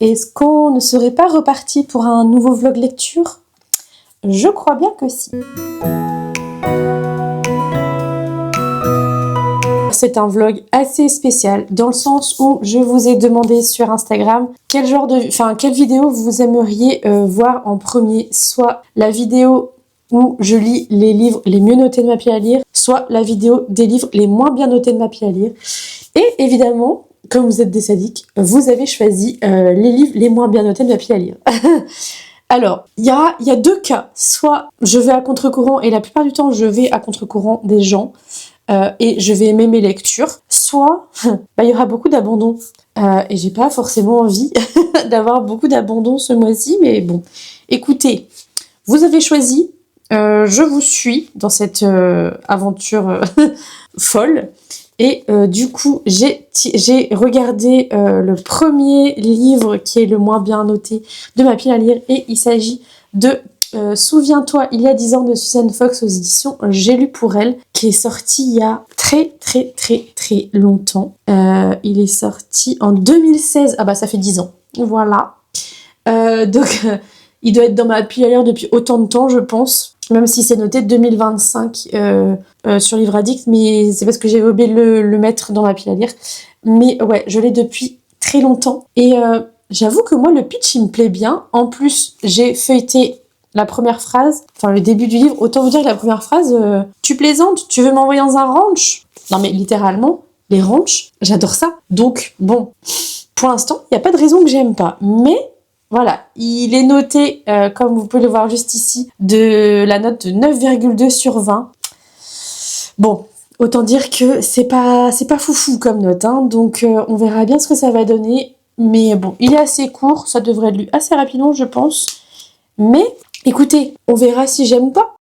Est-ce qu'on ne serait pas reparti pour un nouveau vlog lecture? Je crois bien que si. C'est un vlog assez spécial dans le sens où je vous ai demandé sur Instagram quelle vidéo vous aimeriez voir en premier, soit la vidéo où je lis les livres les mieux notés de ma pile à lire, soit la vidéo des livres les moins bien notés de ma pile à lire. Et évidemment, comme vous êtes des sadiques, vous avez choisi les livres les moins bien notés de ma pile à lire. Alors, il y a deux cas. Soit je vais à contre-courant, et la plupart du temps, je vais à contre-courant des gens, et je vais aimer mes lectures. Soit, il y aura beaucoup d'abandon. Et j'ai pas forcément envie d'avoir beaucoup d'abandon ce mois-ci, mais bon. Écoutez, vous avez choisi, je vous suis dans cette aventure folle. Et du coup, j'ai regardé le premier livre qui est le moins bien noté de ma pile à lire. Et il s'agit de Souviens-toi, il y a 10 ans de Suzanne Fox aux éditions J'ai lu pour elle, qui est sorti il y a très longtemps. Il est sorti en 2016. Ah bah ça fait 10 ans. Voilà. Donc il doit être dans ma pile à lire depuis autant de temps, je pense. Même si c'est noté 2025 sur Livre Addict, mais c'est parce que j'avais oublié de le mettre dans ma pile à lire. Mais ouais, je l'ai depuis très longtemps. Et j'avoue que moi, le pitch, il me plaît bien. En plus, j'ai feuilleté la première phrase, enfin le début du livre. Autant vous dire que la première phrase, tu plaisantes, tu veux m'envoyer dans un ranch? Non mais littéralement, les ranchs, j'adore ça. Donc bon, pour l'instant, il n'y a pas de raison que j'aime pas. Mais voilà, il est noté, comme vous pouvez le voir juste ici, de la note de 9,2 sur 20. Bon, autant dire que c'est pas foufou comme note, hein, donc on verra bien ce que ça va donner. Mais bon, il est assez court, ça devrait être lu assez rapidement, je pense. Mais écoutez, on verra si j'aime pas.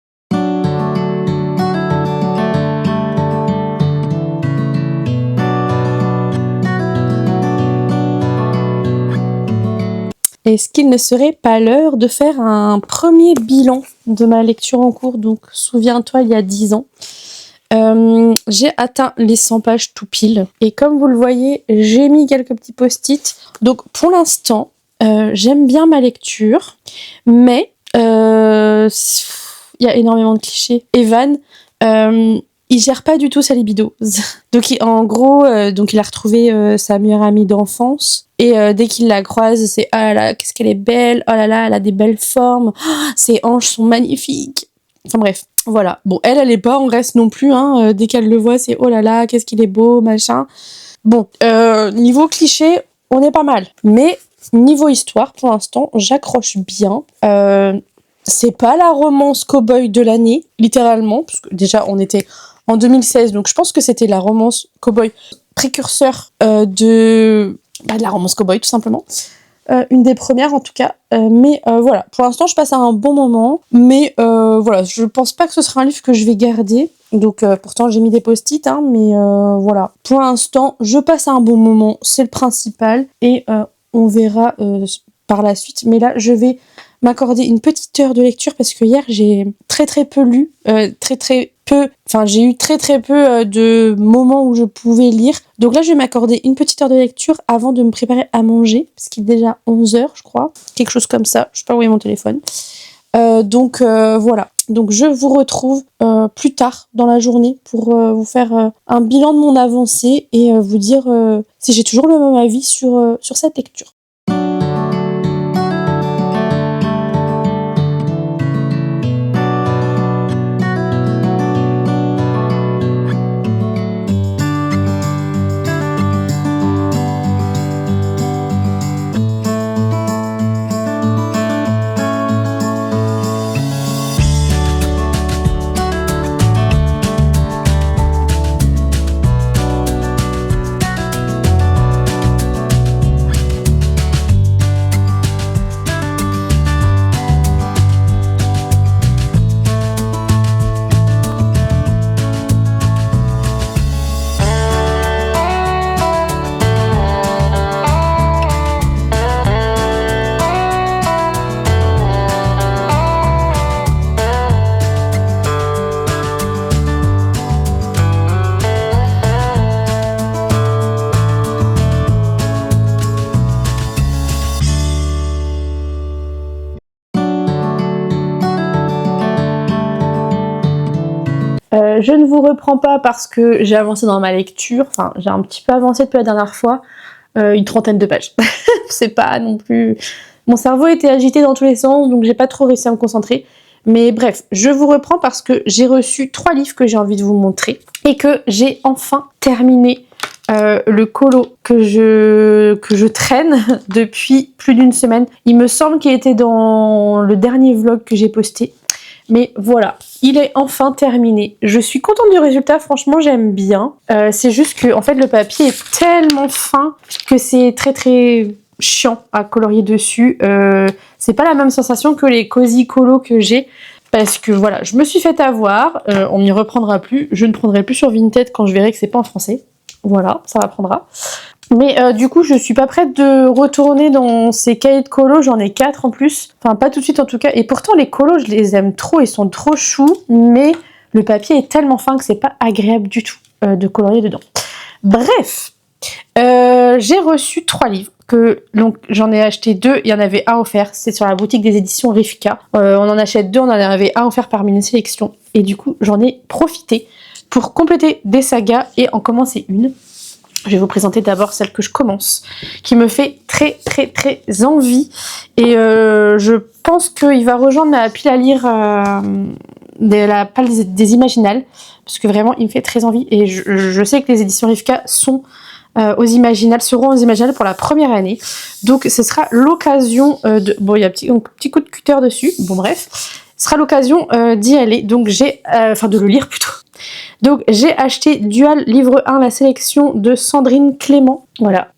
Est-ce qu'il ne serait pas l'heure de faire un premier bilan de ma lecture en cours? Donc, souviens-toi, il y a 10 ans. J'ai atteint les 100 pages tout pile. Et comme vous le voyez, j'ai mis quelques petits post-it. Donc, pour l'instant, j'aime bien ma lecture. Mais, il y a énormément de clichés. Evan, il gère pas du tout sa libido. Donc il a retrouvé sa meilleure amie d'enfance. Et dès qu'il la croise, c'est « Oh là là, qu'est-ce qu'elle est belle! Oh là là, elle a des belles formes! Oh, ses hanches sont magnifiques !» Enfin bref, voilà. Bon, elle est pas en reste non plus. Hein. Dès qu'elle le voit, c'est « Oh là là, qu'est-ce qu'il est beau! » machin. Bon, niveau cliché, on est pas mal. Mais niveau histoire, pour l'instant, j'accroche bien. C'est pas la romance cow-boy de l'année, littéralement. Parce que déjà, on était en 2016, donc je pense que c'était la romance cow-boy précurseur de la romance cow-boy, tout simplement. Une des premières, en tout cas. Mais voilà, pour l'instant, je passe à un bon moment. Mais voilà, je pense pas que ce sera un livre que je vais garder. Donc pourtant, j'ai mis des post-it, hein, mais voilà. Pour l'instant, je passe à un bon moment, c'est le principal. Et on verra par la suite. Mais là, je vais m'accorder une petite heure de lecture parce que hier, j'ai très peu lu. J'ai eu très peu de moments où je pouvais lire. Donc là, je vais m'accorder une petite heure de lecture avant de me préparer à manger, parce qu'il est déjà 11h, je crois. Quelque chose comme ça. Je sais pas où est mon téléphone. Donc voilà. Donc je vous retrouve plus tard dans la journée pour vous faire un bilan de mon avancée et vous dire si j'ai toujours le même avis sur cette lecture. Je ne vous reprends pas parce que j'ai avancé dans ma lecture, enfin j'ai un petit peu avancé depuis la dernière fois, une trentaine de pages. C'est pas non plus... Mon cerveau était agité dans tous les sens, donc j'ai pas trop réussi à me concentrer. Mais bref, je vous reprends parce que j'ai reçu 3 livres que j'ai envie de vous montrer et que j'ai enfin terminé le colo que je traîne depuis plus d'une semaine. Il me semble qu'il était dans le dernier vlog que j'ai posté. Mais voilà, il est enfin terminé. Je suis contente du résultat, franchement j'aime bien. C'est juste que en fait le papier est tellement fin que c'est très très chiant à colorier dessus. C'est pas la même sensation que les Cozy Colo que j'ai. Parce que voilà, je me suis fait avoir, on m'y reprendra plus. Je ne prendrai plus sur Vinted quand je verrai que c'est pas en français. Voilà, ça m'apprendra. Mais du coup, je suis pas prête de retourner dans ces cahiers de colo, j'en ai 4 en plus. Enfin, pas tout de suite en tout cas. Et pourtant, les colos, je les aime trop, ils sont trop choux, mais le papier est tellement fin que c'est pas agréable du tout de colorier dedans. Bref, j'ai reçu 3 livres. Donc j'en ai acheté 2, il y en avait un offert, c'est sur la boutique des éditions Rifka. On en achète 2, on en avait un offert parmi une sélection. Et du coup, j'en ai profité pour compléter des sagas et en commencer une. Je vais vous présenter d'abord celle que je commence, qui me fait très très très envie. Et je pense qu'il va rejoindre ma pile à lire la pile des Imaginales, parce que vraiment il me fait très envie. Et je sais que les éditions Rifka sont seront aux Imaginales pour la première année. Donc ce sera l'occasion de... Bon, il y a un petit coup de cutter dessus, bon bref. Ce sera l'occasion d'y aller, donc de le lire plutôt. Donc j'ai acheté Dual livre 1, la sélection de Sandrine Clément. Voilà,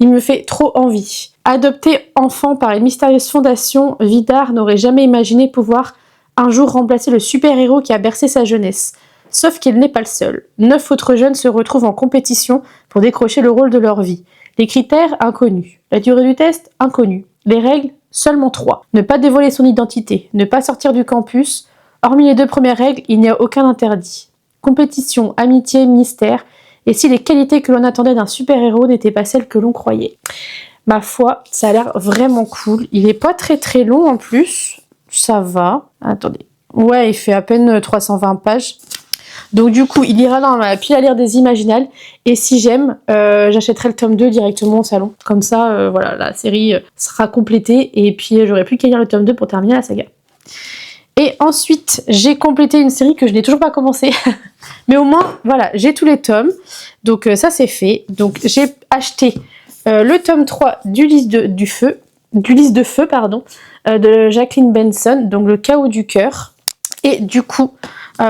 il me fait trop envie. Adopté enfant par une mystérieuse fondation, Vidar n'aurait jamais imaginé pouvoir un jour remplacer le super-héros qui a bercé sa jeunesse. Sauf qu'il n'est pas le seul. 9 autres jeunes se retrouvent en compétition pour décrocher le rôle de leur vie. Les critères, inconnus. La durée du test, inconnue. Les règles, seulement 3. Ne pas dévoiler son identité. Ne pas sortir du campus. Hormis les 2 premières règles, il n'y a aucun interdit. Compétition, amitié, mystère. Et si les qualités que l'on attendait d'un super-héros n'étaient pas celles que l'on croyait. Ma foi, ça a l'air vraiment cool. Il est pas très très long en plus. Ça va. Attendez. Ouais, il fait à peine 320 pages. Donc du coup, il ira dans ma pile à lire des Imaginales. Et si j'aime, j'achèterai le tome 2 directement au salon. Comme ça, voilà, la série sera complétée. Et puis, j'aurai plus qu'à lire le tome 2 pour terminer la saga. Et ensuite, j'ai complété une série que je n'ai toujours pas commencé. Mais au moins, voilà, j'ai tous les tomes. Donc ça, c'est fait. Donc j'ai acheté le tome 3 d'Ulysse de Feu, de Jacqueline Benson. Donc le chaos du cœur. Et du coup...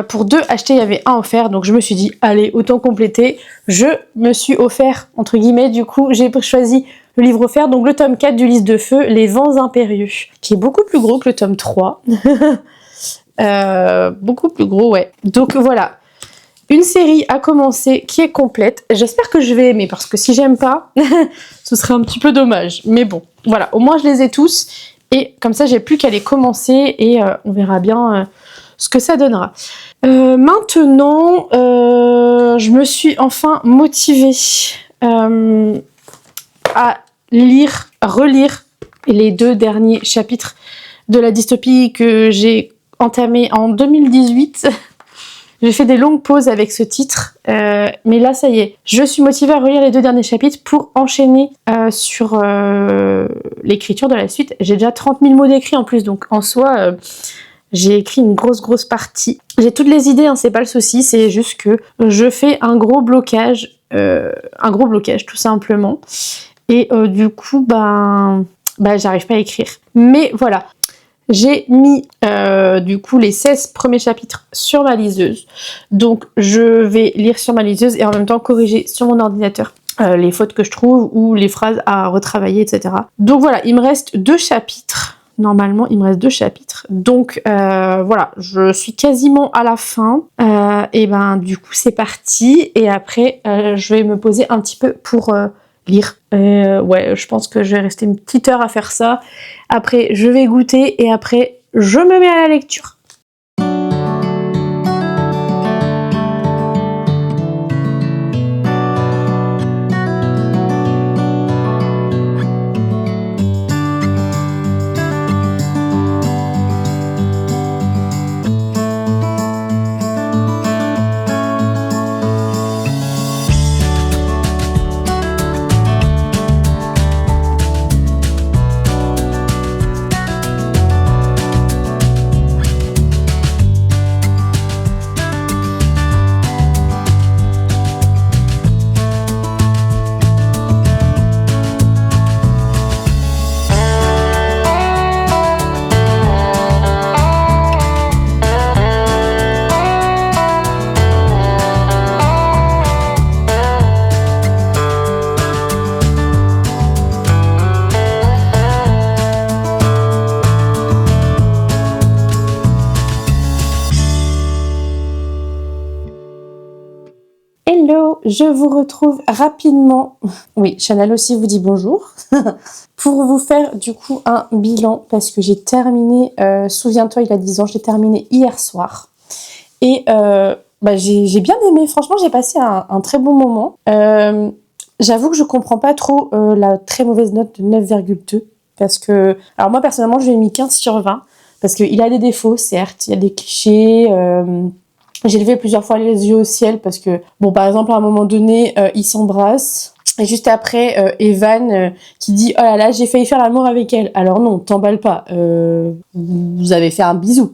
pour 2 achetés, il y avait un offert, donc je me suis dit, allez, autant compléter. Je me suis offert, entre guillemets, du coup, j'ai choisi le livre offert, donc le tome 4 d'Ulysse de Feu, Les Vents Impérieux, qui est beaucoup plus gros que le tome 3. Beaucoup plus gros, ouais. Donc voilà, une série à commencer qui est complète. J'espère que je vais aimer, parce que si j'aime pas, ce serait un petit peu dommage. Mais bon, voilà, au moins je les ai tous, et comme ça, j'ai plus qu'à les commencer, et on verra bien... ce que ça donnera. Maintenant, je me suis enfin motivée à relire les 2 derniers chapitres de la dystopie que j'ai entamé en 2018. J'ai fait des longues pauses avec ce titre, mais là, ça y est. Je suis motivée à relire les 2 derniers chapitres pour enchaîner sur l'écriture de la suite. J'ai déjà 30 000 mots d'écrit en plus, donc en soi... j'ai écrit une grosse partie. J'ai toutes les idées, hein, c'est pas le souci, c'est juste que je fais un gros blocage tout simplement. Et du coup, j'arrive pas à écrire. Mais voilà, j'ai mis du coup les 16 premiers chapitres sur ma liseuse. Donc je vais lire sur ma liseuse et en même temps corriger sur mon ordinateur les fautes que je trouve ou les phrases à retravailler, etc. Donc voilà, il me reste 2 chapitres. Normalement, il me reste 2 chapitres. Donc, voilà, je suis quasiment à la fin. Et du coup, c'est parti. Et après, je vais me poser un petit peu pour lire. Ouais, je pense que je vais rester une petite heure à faire ça. Après, je vais goûter. Et après, je me mets à la lecture. je vous retrouve rapidement. Oui, Chanel aussi vous dit bonjour. Pour vous faire du coup un bilan parce que j'ai terminé, souviens-toi il y a 10 ans, j'ai terminé hier soir. Et j'ai bien aimé, franchement j'ai passé un très bon moment. J'avoue que je comprends pas trop la très mauvaise note de 9,2 parce que, alors moi personnellement je lui ai mis 15 sur 20 parce qu'il a des défauts certes, il y a des clichés, j'ai levé plusieurs fois les yeux au ciel parce que, bon par exemple à un moment donné ils s'embrassent. Et juste après, Evan qui dit « Oh là là, j'ai failli faire l'amour avec elle. » Alors non, t'emballe pas. Vous avez fait un bisou.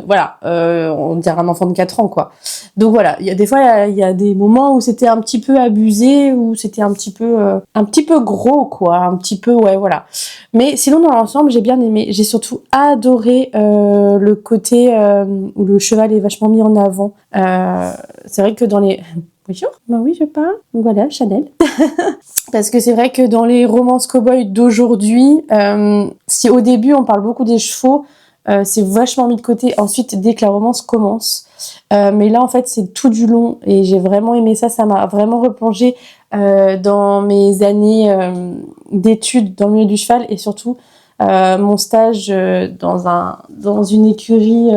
Voilà, on dirait un enfant de 4 ans, quoi. Donc voilà, il y a des fois, il y a des moments où c'était un petit peu abusé, où c'était un petit peu gros, quoi. Un petit peu, ouais, voilà. Mais sinon, dans l'ensemble, j'ai bien aimé. J'ai surtout adoré le côté où le cheval est vachement mis en avant. C'est vrai que dans les... Bonjour, bah oui je parle, voilà Chanel. Parce que c'est vrai que dans les romances cow-boy d'aujourd'hui, si au début on parle beaucoup des chevaux, c'est vachement mis de côté ensuite dès que la romance commence. Mais là en fait c'est tout du long et j'ai vraiment aimé ça, ça m'a vraiment replongé dans mes années d'études dans le milieu du cheval et surtout mon stage dans une écurie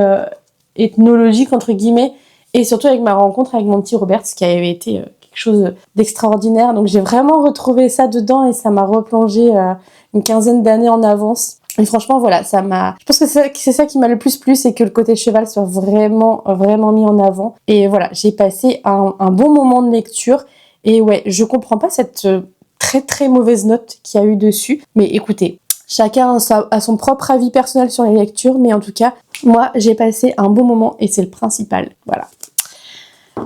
ethnologique entre guillemets. Et surtout avec ma rencontre avec mon petit Robert, ce qui avait été quelque chose d'extraordinaire. Donc j'ai vraiment retrouvé ça dedans et ça m'a replongé une quinzaine d'années en avance. Et franchement, voilà, ça m'a... Je pense que c'est ça qui m'a le plus plu, c'est que le côté cheval soit vraiment, vraiment mis en avant. Et voilà, j'ai passé un bon moment de lecture. Et ouais, je comprends pas cette très, très mauvaise note qu'il y a eu dessus. Mais écoutez, chacun a son propre avis personnel sur les lectures. Mais en tout cas, moi, j'ai passé un bon moment et c'est le principal. Voilà.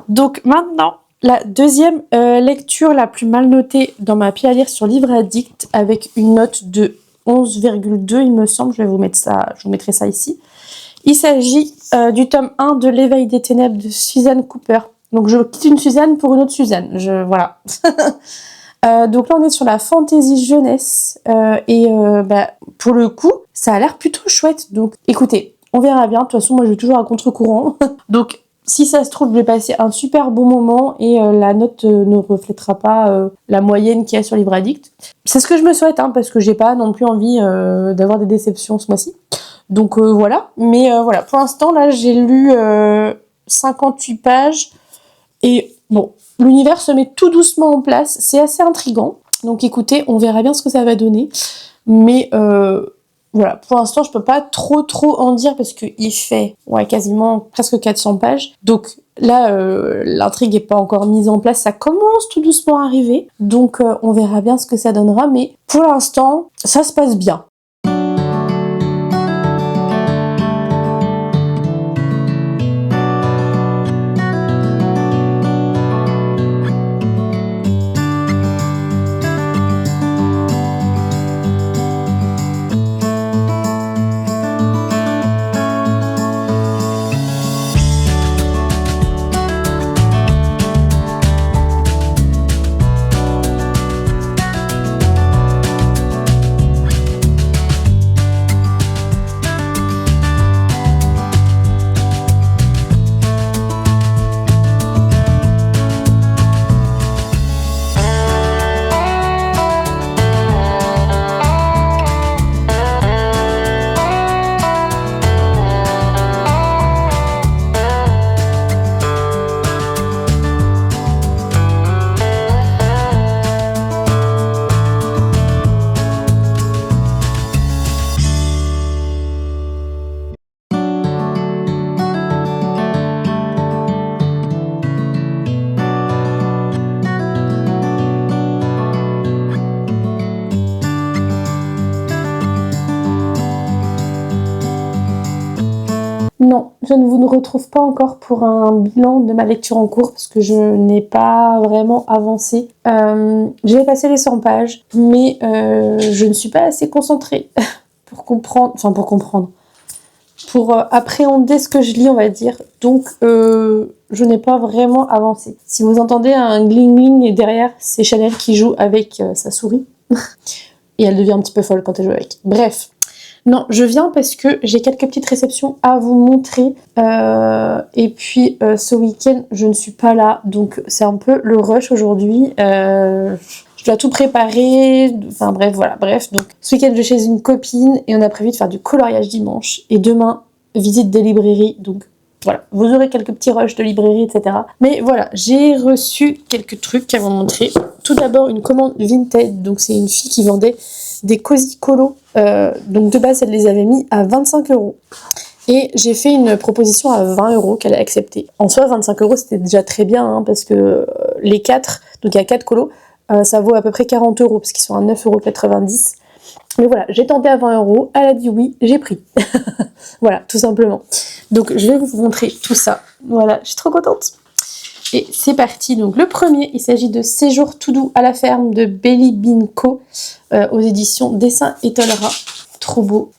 Donc maintenant, la deuxième lecture la plus mal notée dans ma pile à lire sur Livre Addict avec une note de 11,2 il me semble, je vous mettrai ça ici. Il s'agit du tome 1 de L'éveil des ténèbres de Suzanne Cooper. Donc je quitte une Suzanne pour une autre Suzanne, voilà. Donc là on est sur la fantasy jeunesse et pour le coup ça a l'air plutôt chouette. Donc écoutez, on verra bien, de toute façon moi je vais toujours à contre-courant. Donc si ça se trouve, je vais passer un super bon moment et la note ne reflètera pas la moyenne qu'il y a sur Livre Addict. C'est ce que je me souhaite, hein, parce que j'ai pas non plus envie d'avoir des déceptions ce mois-ci. Donc voilà, mais voilà, pour l'instant, là, j'ai lu 58 pages et bon, l'univers se met tout doucement en place, c'est assez intriguant. Donc écoutez, on verra bien ce que ça va donner, mais... voilà, pour l'instant, je peux pas trop en dire parce qu'il fait quasiment presque 400 pages. Donc là, l'intrigue est pas encore mise en place, ça commence tout doucement à arriver. Donc on verra bien ce que ça donnera, mais pour l'instant, ça se passe bien. Non, je ne vous retrouve pas encore pour un bilan de ma lecture en cours parce que je n'ai pas vraiment avancé. J'ai passé les 100 pages, mais je ne suis pas assez concentrée pour appréhender ce que je lis, on va dire. Donc, je n'ai pas vraiment avancé. Si vous entendez un gling-gling derrière, c'est Chanel qui joue avec sa souris. Et elle devient un petit peu folle quand elle joue avec. Bref. Non, je viens parce que j'ai quelques petites réceptions à vous montrer. Et puis ce week-end, je ne suis pas là. Donc c'est un peu le rush aujourd'hui. Je dois tout préparer. Enfin bref, voilà. Bref, donc ce week-end, je suis chez une copine et on a prévu de faire du coloriage dimanche. Et demain, visite des librairies. Donc voilà, vous aurez quelques petits rushs de librairie, etc. Mais voilà, j'ai reçu quelques trucs à vous montrer. Tout d'abord, une commande Vinted. Donc c'est une fille qui vendait des cosy colos. Donc de base, elle les avait mis à 25 €. Et j'ai fait une proposition à 20 € qu'elle a accepté. En soi, 25 € c'était déjà très bien, hein, parce que les 4, donc il y a 4 colos, ça vaut à peu près 40 €, parce qu'ils sont à 9,90 €. Mais voilà, j'ai tenté à 20 €, elle a dit oui, j'ai pris. Voilà, tout simplement. Donc je vais vous montrer tout ça. Voilà, je suis trop contente. Et c'est parti. Donc le premier, il s'agit de Séjour tout doux à la ferme de Belly Bean Co. Aux éditions Dessin et Tolera. Trop beau.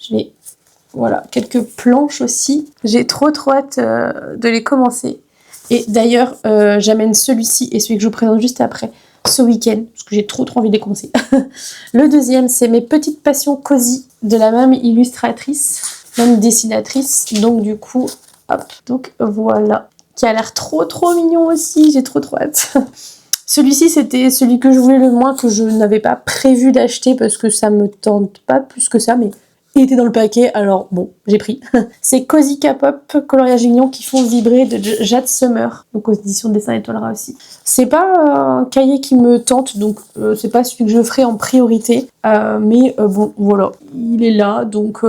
Voilà, quelques planches aussi. J'ai trop hâte de les commencer. Et d'ailleurs, j'amène celui-ci et celui que je vous présente juste après ce week-end, parce que j'ai trop envie de les commencer. Le deuxième, c'est Mes petites passions cosy de la même illustratrice, même dessinatrice. Donc du coup, hop, donc voilà. Qui a l'air trop mignon aussi, j'ai trop hâte. Celui-ci, c'était celui que je voulais le moins, que je n'avais pas prévu d'acheter parce que ça me tente pas plus que ça, mais il était dans le paquet, alors bon, j'ai pris. C'est Cozy K-pop, coloriage mignon qui font vibrer de Jade Summer, donc aux éditions Dessin et Tolera aussi. C'est pas un cahier qui me tente, donc c'est pas celui que je ferai en priorité, mais bon, voilà, il est là, donc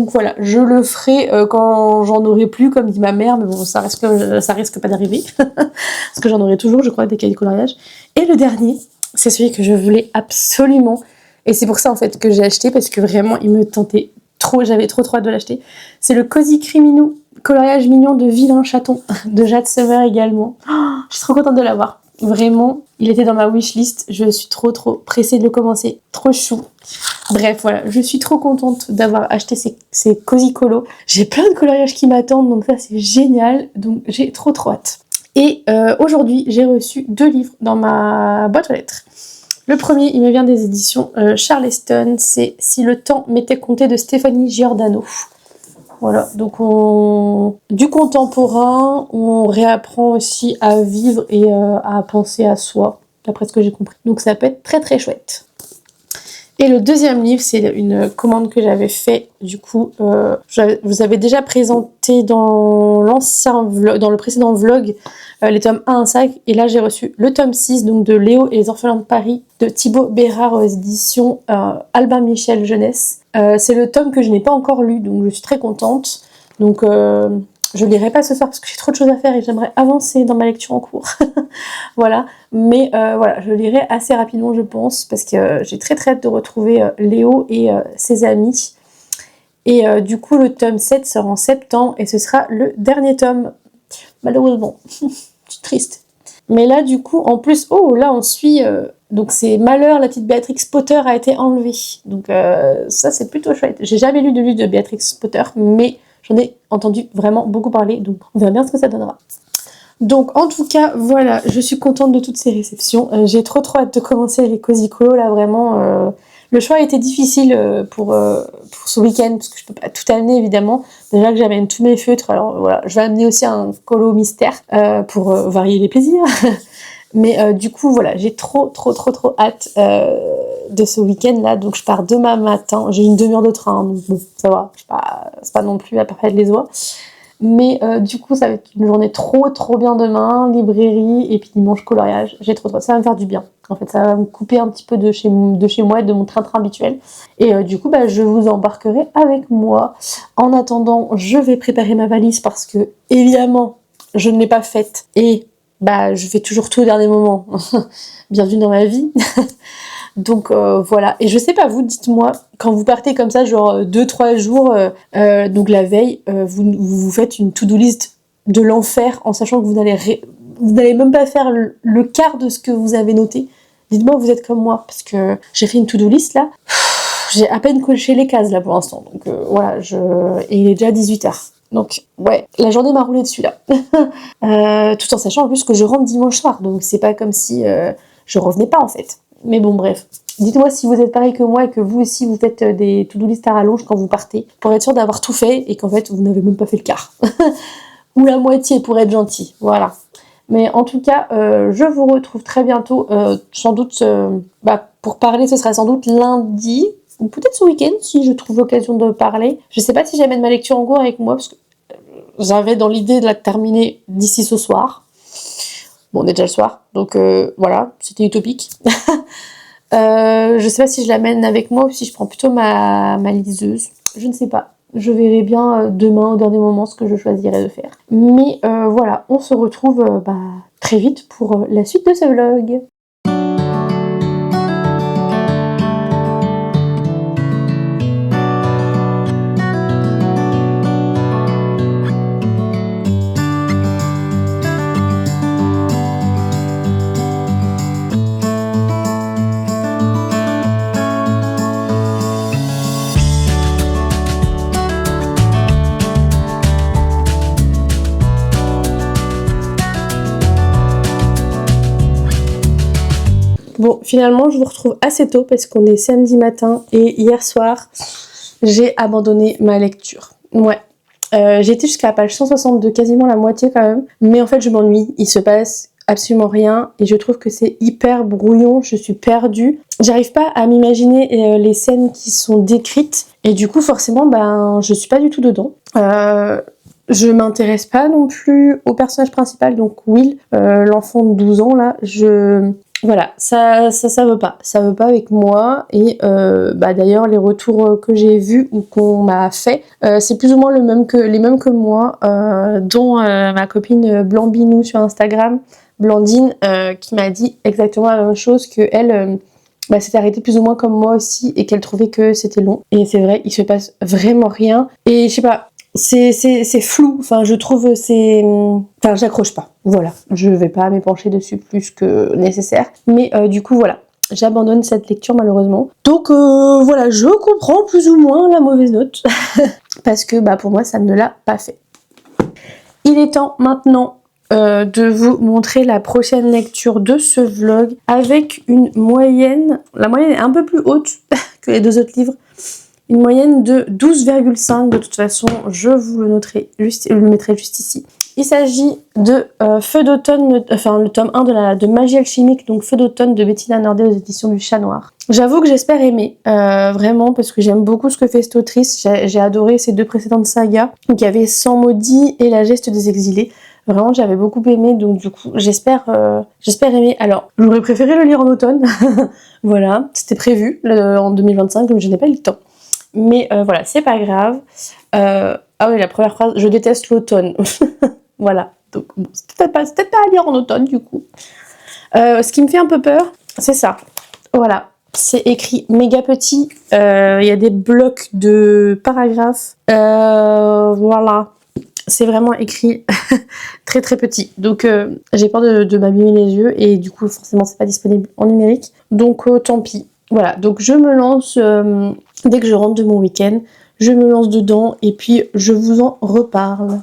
voilà, je le ferai quand j'en aurai plus, comme dit ma mère, mais bon, ça risque pas d'arriver. Parce que j'en aurai toujours, je crois, des cahiers de coloriage. Et le dernier, c'est celui que je voulais absolument. Et c'est pour ça, en fait, que j'ai acheté, parce que vraiment, il me tentait trop, j'avais trop hâte de l'acheter. C'est le Cozy Criminou, coloriage mignon de Vilain Chaton, de Jade Summer également. Oh, je suis trop contente de l'avoir. Vraiment, il était dans ma wishlist. Je suis trop pressée de le commencer. Trop chou. Bref, voilà, je suis trop contente d'avoir acheté ces Cozy Colos. J'ai plein de coloriages qui m'attendent, donc ça c'est génial. Donc j'ai trop hâte. Et aujourd'hui, j'ai reçu 2 livres dans ma boîte aux lettres. Le premier, il me vient des éditions Charleston. C'est Si le temps m'était compté de Stéphanie Giordano. Voilà, donc du contemporain, on réapprend aussi à vivre et à penser à soi, d'après ce que j'ai compris. Donc ça peut être très chouette. Et le deuxième livre, c'est une commande que j'avais fait, du coup, je vous avais déjà présenté dans le précédent vlog, les tomes 1 à 5, et là j'ai reçu le tome 6, donc de Léo et les orphelins de Paris, de Thibaut Bérard aux éditions Albin Michel Jeunesse. C'est le tome que je n'ai pas encore lu, donc je suis très contente. Donc je ne lirai pas ce soir parce que j'ai trop de choses à faire et j'aimerais avancer dans ma lecture en cours. Voilà, mais voilà, je le lirai assez rapidement, je pense, parce que j'ai très hâte de retrouver Léo et ses amis. Et du coup, le tome 7 sort en septembre et ce sera le dernier tome. Malheureusement, je suis triste. Mais là, du coup, en plus, là, on suit... donc c'est Malheur, la petite Béatrix Potter a été enlevée. Donc ça, c'est plutôt chouette. J'ai jamais lu de livre de Béatrix Potter, mais j'en ai entendu vraiment beaucoup parler, donc on verra bien ce que ça donnera. Donc en tout cas, voilà, je suis contente de toutes ces réceptions. J'ai trop hâte de commencer les Cozy Colos, là, vraiment. Le choix a été difficile pour ce week-end, parce que je peux pas tout amener, évidemment. Déjà que j'amène tous mes feutres, alors voilà, je vais amener aussi un colo mystère pour varier les plaisirs. Mais du coup, voilà, j'ai trop hâte de ce week-end-là. Donc, je pars demain matin. J'ai une demi-heure de train, donc bon, ça va. C'est pas non plus à perdre les oies. Mais du coup, ça va être une journée trop bien demain. Librairie et puis dimanche coloriage. J'ai trop hâte. Ça va me faire du bien. En fait, ça va me couper un petit peu de chez moi et de mon train-train habituel. Et du coup, je vous embarquerai avec moi. En attendant, je vais préparer ma valise parce que, évidemment, je ne l'ai pas faite. Et je fais toujours tout au dernier moment. Bienvenue dans ma vie. Donc voilà. Et je sais pas, vous, dites-moi, quand vous partez comme ça, genre 2-3 jours, donc la veille, vous faites une to-do list de l'enfer en sachant que vous n'allez même pas faire le quart de ce que vous avez noté. Dites-moi, vous êtes comme moi, parce que j'ai fait une to-do list là. J'ai à peine coché les cases là pour l'instant. Donc voilà, et il est déjà 18h. Donc ouais, la journée m'a roulé dessus là. Tout en sachant en plus que je rentre dimanche soir, donc c'est pas comme si je revenais pas en fait. Mais bon bref, Dites-moi si vous êtes pareil que moi et que vous aussi vous faites des to-do list à rallonge quand vous partez, pour être sûr d'avoir tout fait et qu'en fait vous n'avez même pas fait le quart. Ou la moitié pour être gentil, voilà. Mais en tout cas, je vous retrouve très bientôt, sans doute, pour parler, ce sera sans doute lundi, ou peut-être ce week-end, si je trouve l'occasion de parler. Je sais pas si j'amène ma lecture en cours avec moi, parce que j'avais dans l'idée de la terminer d'ici ce soir. Bon, on est déjà le soir, donc voilà, c'était utopique. Je sais pas si je l'amène avec moi ou si je prends plutôt ma liseuse. Je ne sais pas. Je verrai bien demain au dernier moment ce que je choisirai de faire. Mais voilà, on se retrouve très vite pour la suite de ce vlog. Bon, finalement, je vous retrouve assez tôt parce qu'on est samedi matin et hier soir, j'ai abandonné ma lecture. Ouais. J'ai été jusqu'à la page 162, quasiment la moitié quand même. Mais en fait, je m'ennuie. Il se passe absolument rien et je trouve que c'est hyper brouillon. Je suis perdue. J'arrive pas à m'imaginer les scènes qui sont décrites et du coup, forcément, je suis pas du tout dedans. Je m'intéresse pas non plus au personnage principal, donc Will, l'enfant de 12 ans là. Voilà, ça veut pas. Ça veut pas avec moi. Et d'ailleurs, les retours que j'ai vus ou qu'on m'a fait, c'est plus ou moins les mêmes que moi, dont ma copine Blambinou sur Instagram, Blandine, qui m'a dit exactement la même chose que elle. S'était arrêtée plus ou moins comme moi aussi et qu'elle trouvait que c'était long. Et c'est vrai, il se passe vraiment rien. Et je sais pas. C'est flou, enfin je trouve j'accroche pas, voilà, je vais pas m'épancher dessus plus que nécessaire, mais du coup voilà, j'abandonne cette lecture malheureusement, donc voilà, je comprends plus ou moins la mauvaise note, parce que pour moi ça ne l'a pas fait. Il est temps maintenant de vous montrer la prochaine lecture de ce vlog, avec une moyenne, la moyenne est un peu plus haute que les deux autres livres, une moyenne de 12,5. De toute façon, je vous le mettrai juste ici. Il s'agit de Feu d'automne, le tome 1 de Magie alchimique, donc Feu d'automne de Bettina Nordet aux éditions du Chat Noir. J'avoue que j'espère aimer, vraiment, parce que j'aime beaucoup ce que fait cette autrice. J'ai adoré ces deux précédentes sagas, donc il y avait Sang maudit et La geste des exilés. Vraiment, j'avais beaucoup aimé, donc du coup, j'espère aimer. Alors, j'aurais préféré le lire en automne, voilà, c'était prévu en 2025, donc je n'ai pas eu le temps. Mais voilà, c'est pas grave. Ah oui, la première phrase, je déteste l'automne. Voilà, donc bon, c'est peut-être pas à lire en automne du coup. Ce qui me fait un peu peur, c'est ça. Voilà, c'est écrit méga petit. Il y a des blocs de paragraphes. Voilà, c'est vraiment écrit très très petit. Donc j'ai peur de m'abîmer les yeux et du coup forcément c'est pas disponible en numérique. Donc tant pis. Voilà, donc je me lance dès que je rentre de mon week-end, je me lance dedans et puis je vous en reparle.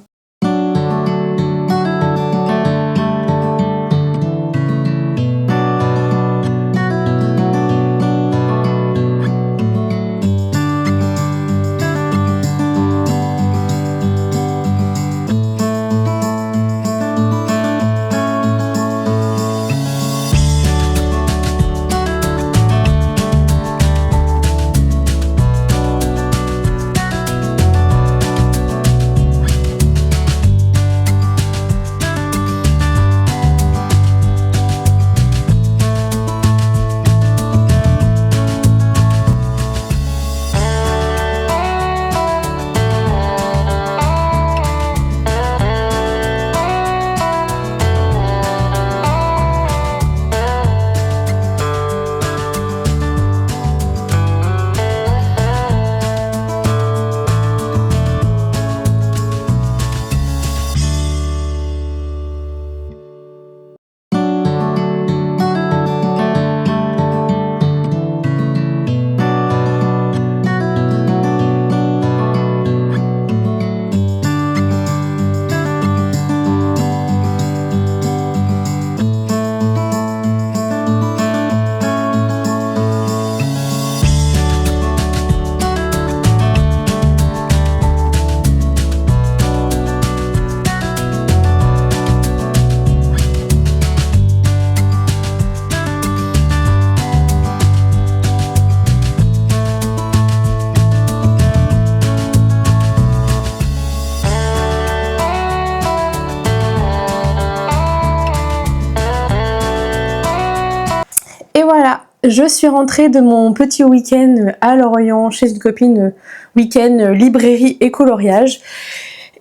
je suis rentrée de mon petit week-end à Lorient chez une copine, week-end librairie et coloriage.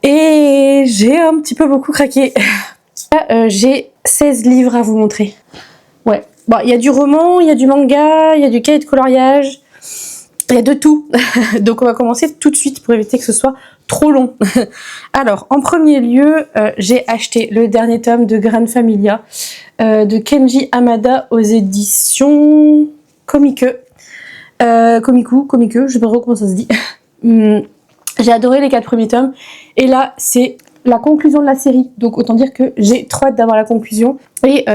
Et j'ai un petit peu beaucoup craqué. J'ai 16 livres à vous montrer. Ouais, bon, il y a du roman, il y a du manga, il y a du cahier de coloriage, il y a de tout. Donc on va commencer tout de suite pour éviter que ce soit trop long. Alors, en premier lieu, j'ai acheté le dernier tome de Gran Familia de Kenji Hamada aux éditions Comique. Comique, je sais pas trop comment ça se dit. J'ai adoré les 4 premiers tomes. Et là, c'est la conclusion de la série. Donc autant dire que j'ai trop hâte d'avoir la conclusion et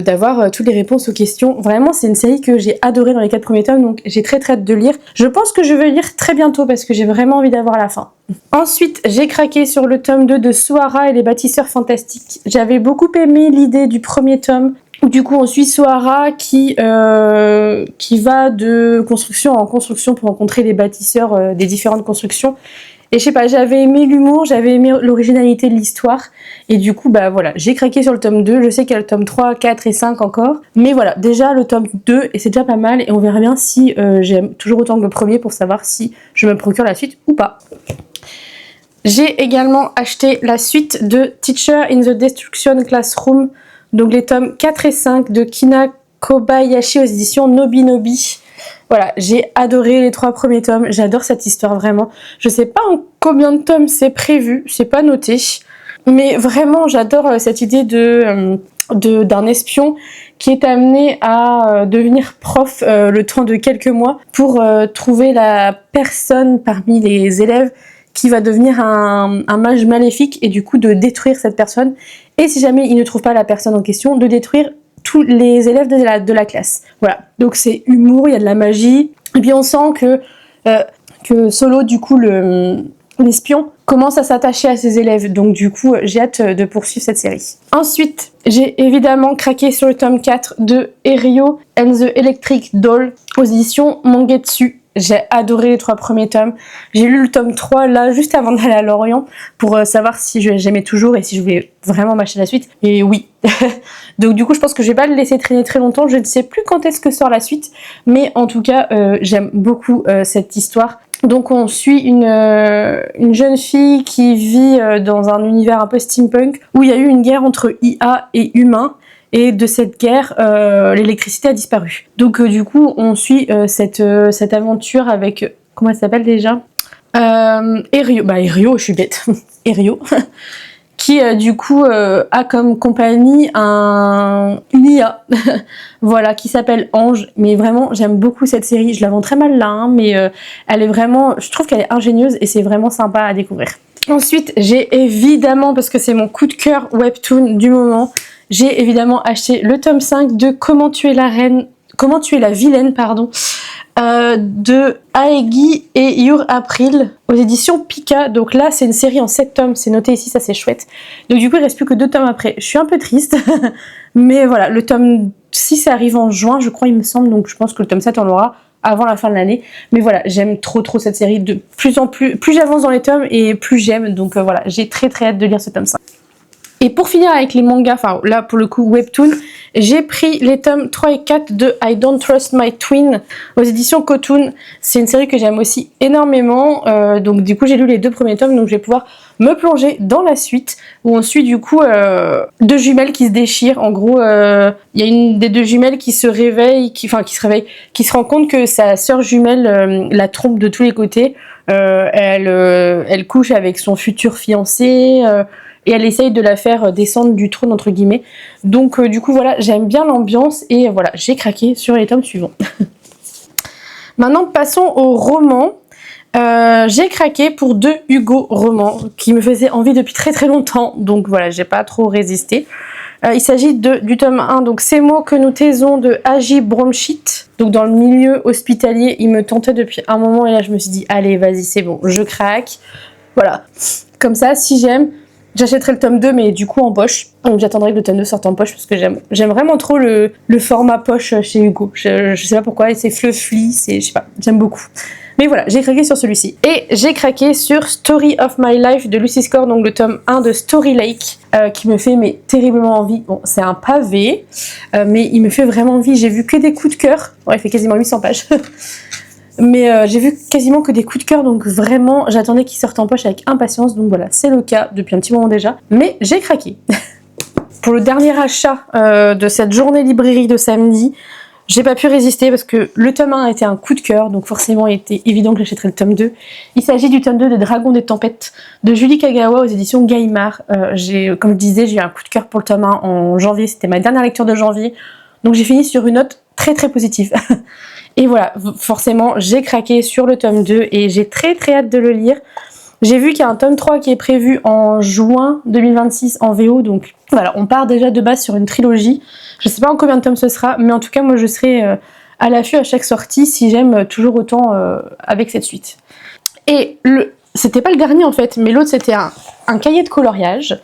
d'avoir toutes les réponses aux questions. Vraiment, c'est une série que j'ai adorée dans les 4 premiers tomes. Donc j'ai très hâte de lire. Je pense que je vais lire très bientôt parce que j'ai vraiment envie d'avoir la fin. Ensuite, j'ai craqué sur le tome 2 de Sohara et les bâtisseurs fantastiques. J'avais beaucoup aimé l'idée du premier tome. Du coup, on suit Sohara qui va de construction en construction pour rencontrer les bâtisseurs des différentes constructions. Et je sais pas, j'avais aimé l'humour, j'avais aimé l'originalité de l'histoire. Et du coup, bah voilà, j'ai craqué sur le tome 2. Je sais qu'il y a le tome 3, 4 et 5 encore. Mais voilà, déjà le tome 2, et c'est déjà pas mal. Et on verra bien si j'aime toujours autant que le premier pour savoir si je me procure la suite ou pas. J'ai également acheté la suite de Teacher in the Destruction Classroom. Donc les tomes 4 et 5 de Kina Kobayashi aux éditions Nobinobi. Voilà, j'ai adoré les 3 premiers tomes, j'adore cette histoire vraiment. Je sais pas en combien de tomes c'est prévu, c'est pas noté. Mais vraiment, j'adore cette idée d'un espion qui est amené à devenir prof le temps de quelques mois pour trouver la personne parmi les élèves qui va devenir un mage maléfique et du coup de détruire cette personne. Et si jamais il ne trouve pas la personne en question, de détruire tous les élèves de la classe. Voilà, donc c'est humour, il y a de la magie. Et puis on sent que Solo, du coup, l'espion, commence à s'attacher à ses élèves. Donc du coup, j'ai hâte de poursuivre cette série. Ensuite, j'ai évidemment craqué sur le tome 4 de Erio and the Electric Doll aux éditions Mangetsu. J'ai adoré les 3 premiers tomes. J'ai lu le tome 3 là juste avant d'aller à Lorient pour savoir si j'aimais toujours et si je voulais vraiment m'acheter la suite. Et oui. Donc du coup je pense que je vais pas le laisser traîner très longtemps. Je ne sais plus quand est-ce que sort la suite. Mais en tout cas j'aime beaucoup cette histoire. Donc on suit une jeune fille qui vit dans un univers un peu steampunk où il y a eu une guerre entre IA et humains. Et de cette guerre, l'électricité a disparu. Donc du coup, on suit cette aventure avec... Comment elle s'appelle déjà Erio. Bah Erio, je suis bête. Erio. Qui du coup a comme compagnie une IA. Voilà, qui s'appelle Ange. Mais vraiment, j'aime beaucoup cette série. Je la vends très mal là, hein, mais elle est vraiment... Je trouve qu'elle est ingénieuse et c'est vraiment sympa à découvrir. Ensuite, j'ai évidemment, parce que c'est mon coup de cœur webtoon du moment... J'ai évidemment acheté le tome 5 de Comment tuer la vilaine, pardon, de Aegi et Your April aux éditions Pika. Donc là, c'est une série en 7 tomes, c'est noté ici, ça c'est chouette. Donc du coup, il reste plus que 2 tomes après. Je suis un peu triste, mais voilà, le tome 6 arrive en juin, je crois, il me semble, donc je pense que le tome 7, on l'aura avant la fin de l'année. Mais voilà, j'aime trop cette série, de plus en plus j'avance dans les tomes et plus j'aime, donc voilà, j'ai très hâte de lire ce tome 5. Et pour finir avec les mangas, enfin là pour le coup webtoon, j'ai pris les tomes 3 et 4 de I Don't Trust My Twin aux éditions Cotoon. C'est une série que j'aime aussi énormément, donc du coup j'ai lu les 2 premiers tomes, donc je vais pouvoir me plonger dans la suite où on suit du coup 2 jumelles qui se déchirent. En gros, il y a une des 2 jumelles qui se réveille, qui se rend compte que sa sœur jumelle la trompe de tous les côtés. Elle couche avec son futur fiancé. Et elle essaye de la faire descendre du trône entre guillemets. Donc du coup voilà, j'aime bien l'ambiance et voilà, j'ai craqué sur les tomes suivants. Maintenant passons au roman. J'ai craqué pour 2 Hugo romans qui me faisaient envie depuis très longtemps. Donc voilà, j'ai pas trop résisté. Il s'agit du tome 1, donc Ces mots que nous taisons de Agi Bromshit. Donc dans le milieu hospitalier, il me tentait depuis un moment et là je me suis dit allez vas-y c'est bon, je craque. Voilà, comme ça si j'aime. J'achèterai le tome 2 mais du coup en poche. Donc j'attendrai que le tome 2 sorte en poche parce que j'aime vraiment trop le format poche chez Hugo. Je sais pas pourquoi, c'est fluffy, je sais pas, j'aime beaucoup. Mais voilà, j'ai craqué sur celui-ci. Et j'ai craqué sur Story of My Life de Lucy Score, donc le tome 1 de Story Lake, qui me fait mais terriblement envie. Bon, c'est un pavé, mais il me fait vraiment envie. J'ai vu que des coups de cœur. Ouais, il fait quasiment 800 pages. Mais j'ai vu quasiment que des coups de cœur, donc vraiment, j'attendais qu'il sorte en poche avec impatience. Donc voilà, c'est le cas depuis un petit moment déjà. Mais j'ai craqué. Pour le dernier achat de cette journée librairie de samedi, j'ai pas pu résister parce que le tome 1 a été un coup de cœur, donc forcément il était évident que j'achèterais le tome 2. Il s'agit du tome 2 des Dragons des Tempêtes de Julie Kagawa aux éditions Gallimard. Comme je disais, j'ai eu un coup de cœur pour le tome 1 en janvier, c'était ma dernière lecture de janvier, donc j'ai fini sur une note très très positive. Et voilà, forcément j'ai craqué sur le tome 2 et j'ai très très hâte de le lire. J'ai vu qu'il y a un tome 3 qui est prévu en juin 2026 en VO, donc voilà, on part déjà de base sur une trilogie. Je sais pas en combien de tomes ce sera, mais en tout cas moi je serai à l'affût à chaque sortie si j'aime toujours autant avec cette suite. Et c'était pas le dernier en fait, mais l'autre c'était un cahier de coloriage.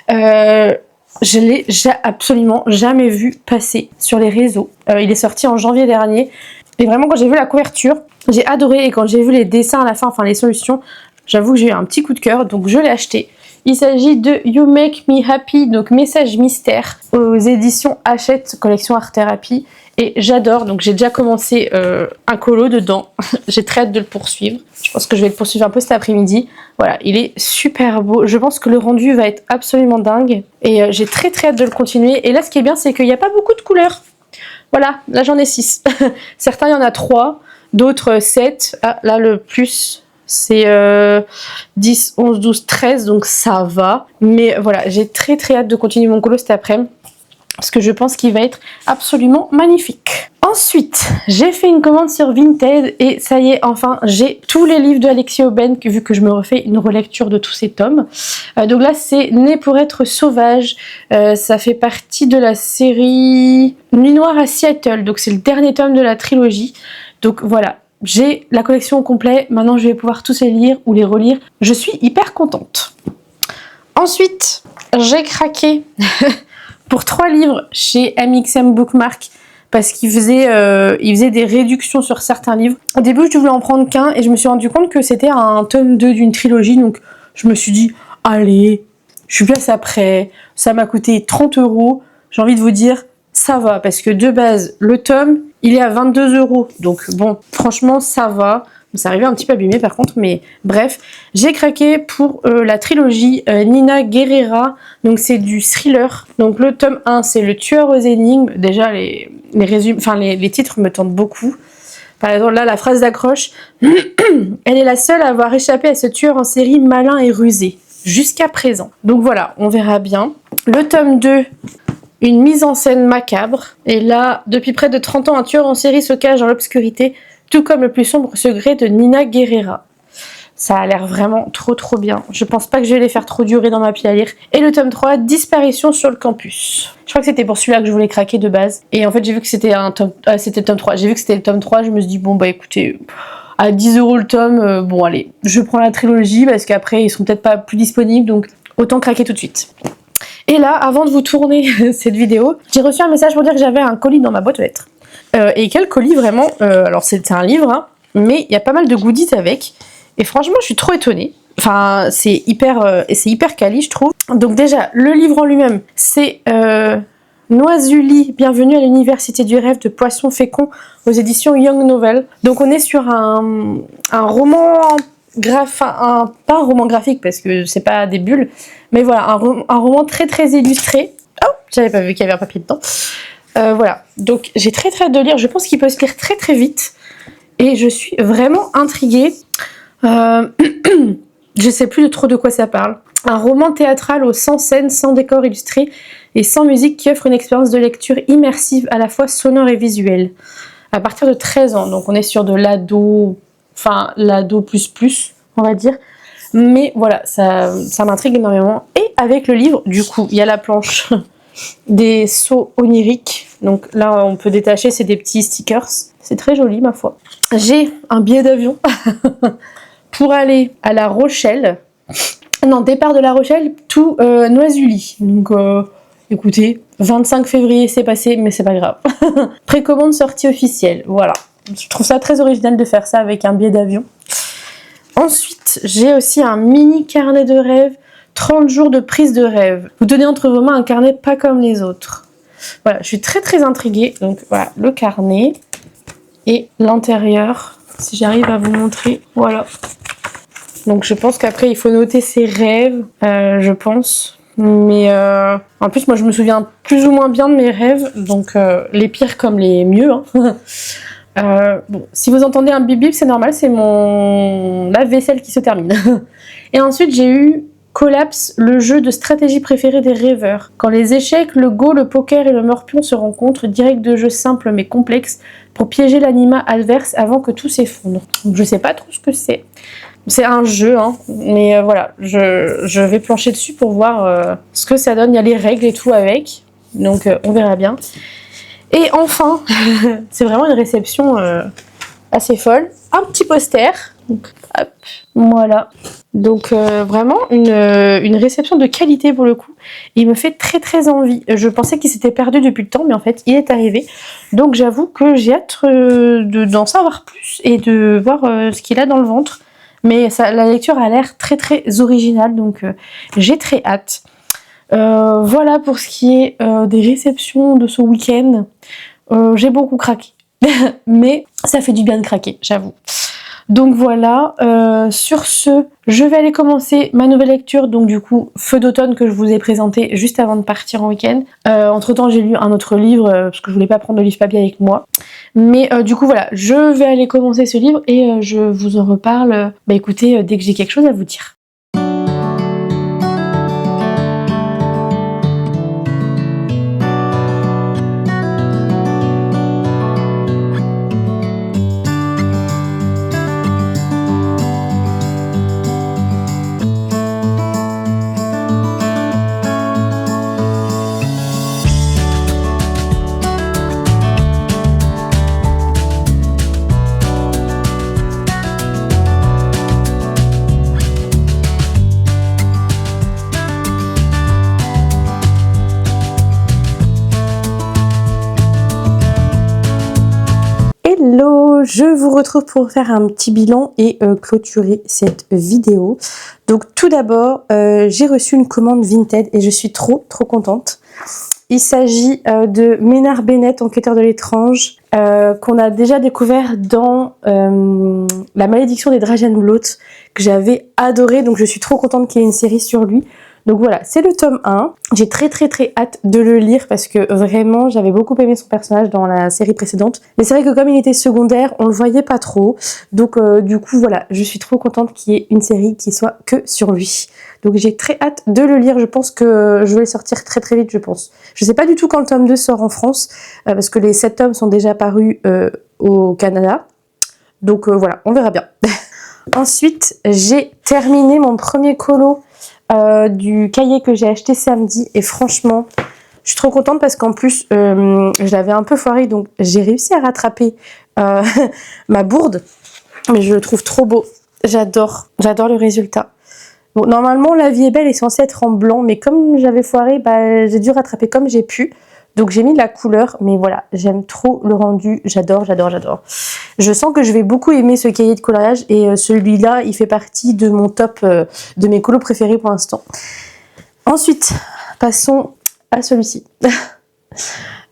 Je l'ai absolument jamais vu passer sur les réseaux. Il est sorti en janvier dernier. Et vraiment quand j'ai vu la couverture, j'ai adoré, et quand j'ai vu les dessins à la fin, enfin les solutions, j'avoue que j'ai eu un petit coup de cœur, donc je l'ai acheté. Il s'agit de You Make Me Happy, donc message mystère, aux éditions Hachette, collection Art Therapy. Et j'adore, donc j'ai déjà commencé un colo dedans. J'ai très hâte de le poursuivre. Je pense que je vais le poursuivre un peu cet après-midi. Voilà, il est super beau. Je pense que le rendu va être absolument dingue. Et j'ai très très hâte de le continuer. Et là, ce qui est bien, c'est qu'il n'y a pas beaucoup de couleurs. Voilà, là j'en ai 6. Certains, il y en a 3, d'autres 7. Ah, là le plus... c'est 10, 11, 12, 13, donc ça va. Mais voilà, j'ai très très hâte de continuer mon colo cet après-midi, parce que je pense qu'il va être absolument magnifique. Ensuite, j'ai fait une commande sur Vinted, et ça y est, enfin, j'ai tous les livres de Alexis Aubin, vu que je me refais une relecture de tous ces tomes. Donc là, c'est Né pour être sauvage. Ça fait partie de la série Nuit noire à Seattle, donc c'est le dernier tome de la trilogie. Donc voilà. J'ai la collection au complet, maintenant je vais pouvoir tous les lire ou les relire. Je suis hyper contente. Ensuite, j'ai craqué pour 3 livres chez MXM Bookmark parce qu'ils faisaient des réductions sur certains livres. Au début, je voulais en prendre qu'un et je me suis rendu compte que c'était un tome 2 d'une trilogie, donc je me suis dit, allez, je suis place après, ça m'a coûté 30 €. J'ai envie de vous dire, ça va, parce que de base, le tome, il est à 22 €. Donc bon, franchement, ça va. Ça arrivait un petit peu abîmé par contre, mais bref. J'ai craqué pour la trilogie Nina Guerrera. Donc c'est du thriller. Donc le tome 1, c'est Le tueur aux énigmes. Déjà, les titres me tentent beaucoup. Par exemple, là, la phrase d'accroche. Elle est la seule à avoir échappé à ce tueur en série malin et rusé. Jusqu'à présent. Donc voilà, on verra bien. Le tome 2... une mise en scène macabre. Et là, depuis près de 30 ans, un tueur en série se cache dans l'obscurité, tout comme le plus sombre secret de Nina Guerrera. Ça a l'air vraiment trop trop bien. Je pense pas que je vais les faire trop durer dans ma pile à lire. Et le tome 3, Disparition sur le campus. Je crois que c'était pour celui-là que je voulais craquer de base. Et en fait, j'ai vu que c'était c'était le tome 3. J'ai vu que c'était le tome 3, je me suis dit, bon bah écoutez, à 10 € le tome, bon allez, je prends la trilogie parce qu'après, ils seront peut-être pas plus disponibles, donc autant craquer tout de suite. Et là, avant de vous tourner cette vidéo, j'ai reçu un message pour dire que j'avais un colis dans ma boîte aux lettres. Et quel colis vraiment, alors c'est un livre, hein, mais il y a pas mal de goodies avec. Et franchement, je suis trop étonnée. Enfin, c'est hyper quali, je trouve. Donc déjà, le livre en lui-même, c'est Noisuli, bienvenue à l'université du rêve de Poisson Fécond aux éditions Young Novel. Donc on est sur un roman... pas un roman graphique parce que c'est pas des bulles, mais voilà, un roman très très illustré. Oh, j'avais pas vu qu'il y avait un papier dedans. Voilà, donc j'ai très très hâte de lire. Je pense qu'il peut se lire très très vite et je suis vraiment intriguée. Je sais plus trop de quoi ça parle. Un roman théâtral aux 100 scènes, sans décor illustré et sans musique qui offre une expérience de lecture immersive à la fois sonore et visuelle. À partir de 13 ans, donc on est sur de l'ado, enfin l'ado plus, on va dire. Mais voilà, ça m'intrigue énormément. Et avec le livre, du coup, il y a la planche des sauts oniriques. Donc là, on peut détacher, c'est des petits stickers. C'est très joli, ma foi. J'ai un billet d'avion pour aller à La Rochelle. Non, départ de La Rochelle, tout Noisuli. Donc écoutez, 25 février c'est passé, mais c'est pas grave. Précommande sortie officielle, voilà. Je trouve ça très original de faire ça avec un billet d'avion. Ensuite, j'ai aussi un mini carnet de rêve, 30 jours de prise de rêve. Vous tenez entre vos mains un carnet pas comme les autres. Voilà, je suis très intriguée. Donc voilà, le carnet et l'intérieur, si j'arrive à vous montrer, voilà. Donc je pense qu'après il faut noter ses rêves, je pense. Mais en plus moi je me souviens plus ou moins bien de mes rêves, donc les pires comme les mieux. Hein. Bon, si vous entendez un bip bip, c'est normal, c'est mon lave-vaisselle qui se termine. Et ensuite j'ai eu Collapse, le jeu de stratégie préféré des rêveurs. Quand les échecs, le go, le poker et le morpion se rencontrent, direct de jeu simple mais complexe pour piéger l'anima adverse avant que tout s'effondre. Donc je sais pas trop ce que c'est. C'est un jeu, hein, mais voilà, je vais plancher dessus pour voir ce que ça donne. Il y a les règles et tout avec, donc on verra bien. Et enfin, c'est vraiment une réception assez folle. Un petit poster, donc, hop, voilà. Donc vraiment une réception de qualité pour le coup. Il me fait très envie. Je pensais qu'il s'était perdu depuis le temps, mais en fait il est arrivé. Donc j'avoue que j'ai hâte d'en savoir plus et de voir ce qu'il a dans le ventre. Mais ça, la lecture a l'air très originale, donc j'ai très hâte. Voilà pour ce qui est des réceptions de ce week-end. J'ai beaucoup craqué, mais ça fait du bien de craquer, j'avoue. Donc voilà, sur ce, je vais aller commencer ma nouvelle lecture, donc du coup, Feu d'automne que je vous ai présenté juste avant de partir en week-end. Entre temps, j'ai lu un autre livre, parce que je voulais pas prendre de livre papier avec moi. Mais du coup, voilà, je vais aller commencer ce livre et je vous en reparle, écoutez, dès que j'ai quelque chose à vous dire. Hello, je vous retrouve pour faire un petit bilan et clôturer cette vidéo. Donc tout d'abord, j'ai reçu une commande Vinted et je suis trop contente. Il s'agit de Ménard Bennett, Enquêteur de l'étrange, qu'on a déjà découvert dans La malédiction des Dragenblot, que j'avais adoré, donc je suis trop contente qu'il y ait une série sur lui. Donc voilà, c'est le tome 1. J'ai très hâte de le lire parce que vraiment, j'avais beaucoup aimé son personnage dans la série précédente. Mais c'est vrai que comme il était secondaire, on le voyait pas trop. Donc du coup, voilà, je suis trop contente qu'il y ait une série qui soit que sur lui. Donc j'ai très hâte de le lire. Je pense que je vais le sortir très vite, je pense. Je sais pas du tout quand le tome 2 sort en France, parce que les 7 tomes sont déjà parus au Canada. Donc voilà, on verra bien. Ensuite, j'ai terminé mon premier colo du cahier que j'ai acheté samedi et franchement je suis trop contente parce qu'en plus je l'avais un peu foiré, donc j'ai réussi à rattraper ma bourde, mais je le trouve trop beau, j'adore le résultat. Bon, normalement La vie est belle est censée être en blanc, mais comme j'avais foiré, j'ai dû rattraper comme j'ai pu. Donc j'ai mis de la couleur, mais voilà, j'aime trop le rendu, j'adore. Je sens que je vais beaucoup aimer ce cahier de coloriage et celui-là, il fait partie de mon top de mes colos préférés pour l'instant. Ensuite, passons à celui-ci.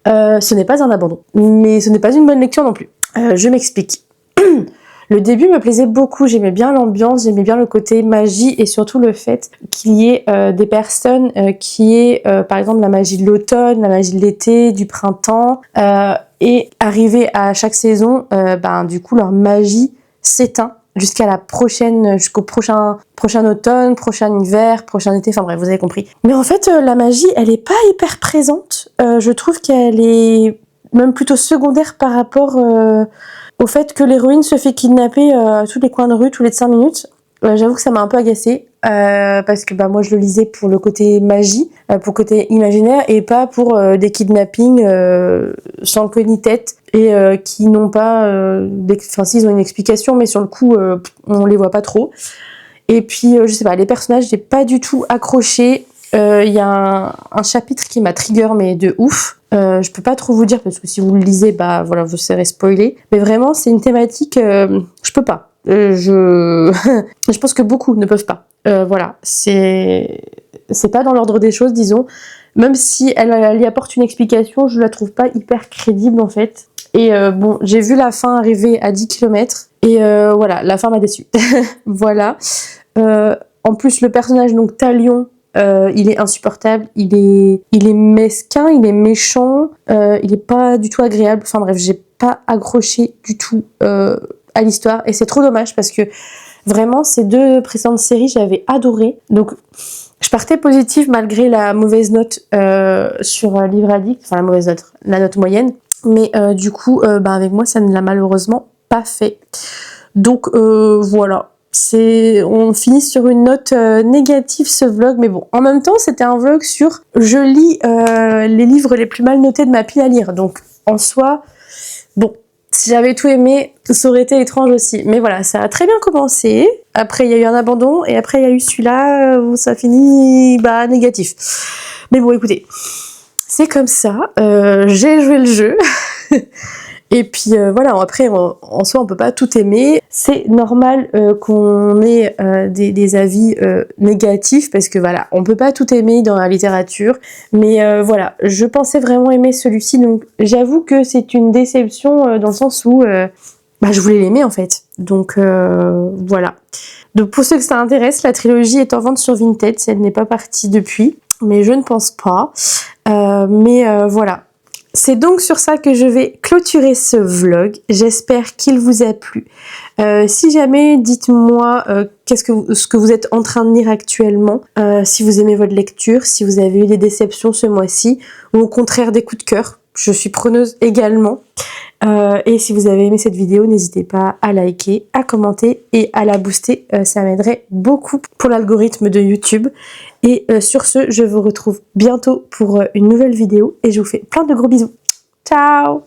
Ce n'est pas un abandon, mais ce n'est pas une bonne lecture non plus. Je m'explique. Le début me plaisait beaucoup, j'aimais bien l'ambiance, j'aimais bien le côté magie et surtout le fait qu'il y ait des personnes qui aient par exemple la magie de l'automne, la magie de l'été, du printemps et arrivé à chaque saison, du coup leur magie s'éteint jusqu'à jusqu'au prochain automne, prochain hiver, prochain été, enfin bref, vous avez compris. Mais en fait, la magie, elle est pas hyper présente. Je trouve qu'elle est même plutôt secondaire par rapport au fait que l'héroïne se fait kidnapper à tous les coins de rue, tous les 5 minutes. J'avoue que ça m'a un peu agacée, parce que moi je le lisais pour le côté magie, pour le côté imaginaire, et pas pour des kidnappings sans queue ni tête, et qui n'ont pas... Enfin si, ils ont une explication, mais sur le coup, on les voit pas trop. Et puis, je sais pas, les personnages, j'ai pas du tout accroché. Il y a un chapitre qui m'a trigger, mais de ouf. Je peux pas trop vous dire parce que si vous le lisez, bah voilà, vous serez spoilé. Mais vraiment, c'est une thématique, je peux pas. Je pense que beaucoup ne peuvent pas. Voilà, c'est pas dans l'ordre des choses, disons. Même si elle y apporte une explication, je la trouve pas hyper crédible en fait. Et bon, j'ai vu la fin arriver à 10 km et voilà, la fin m'a déçue. Voilà. En plus, le personnage, donc Talion, il est insupportable, il est mesquin, il est méchant, il est pas du tout agréable. Enfin bref, j'ai pas accroché du tout à l'histoire et c'est trop dommage parce que vraiment ces 2 précédentes séries j'avais adoré. Donc je partais positive malgré la mauvaise note sur Livre Addict, enfin la mauvaise note, la note moyenne. Mais du coup, avec moi ça ne l'a malheureusement pas fait. Donc voilà. On finit sur une note négative ce vlog, mais bon, en même temps c'était un vlog sur je lis les livres les plus mal notés de ma pile à lire, donc en soi, bon, si j'avais tout aimé, ça aurait été étrange aussi, mais voilà, ça a très bien commencé, après il y a eu un abandon, et après il y a eu celui-là où ça finit négatif, mais bon écoutez, c'est comme ça, j'ai joué le jeu. Et puis voilà, après en soi on peut pas tout aimer, c'est normal qu'on ait des avis négatifs parce que voilà, on peut pas tout aimer dans la littérature, mais voilà, je pensais vraiment aimer celui-ci, donc j'avoue que c'est une déception dans le sens où je voulais l'aimer en fait, donc voilà. Donc pour ceux que ça intéresse, la trilogie est en vente sur Vinted, si elle n'est pas partie depuis, mais je ne pense pas, voilà. C'est donc sur ça que je vais clôturer ce vlog. J'espère qu'il vous a plu. Si jamais, dites-moi ce que vous êtes en train de lire actuellement, si vous aimez votre lecture, si vous avez eu des déceptions ce mois-ci, ou au contraire des coups de cœur. Je suis preneuse également. Et si vous avez aimé cette vidéo, n'hésitez pas à liker, à commenter et à la booster. Ça m'aiderait beaucoup pour l'algorithme de YouTube. Et sur ce, je vous retrouve bientôt pour une nouvelle vidéo et je vous fais plein de gros bisous. Ciao!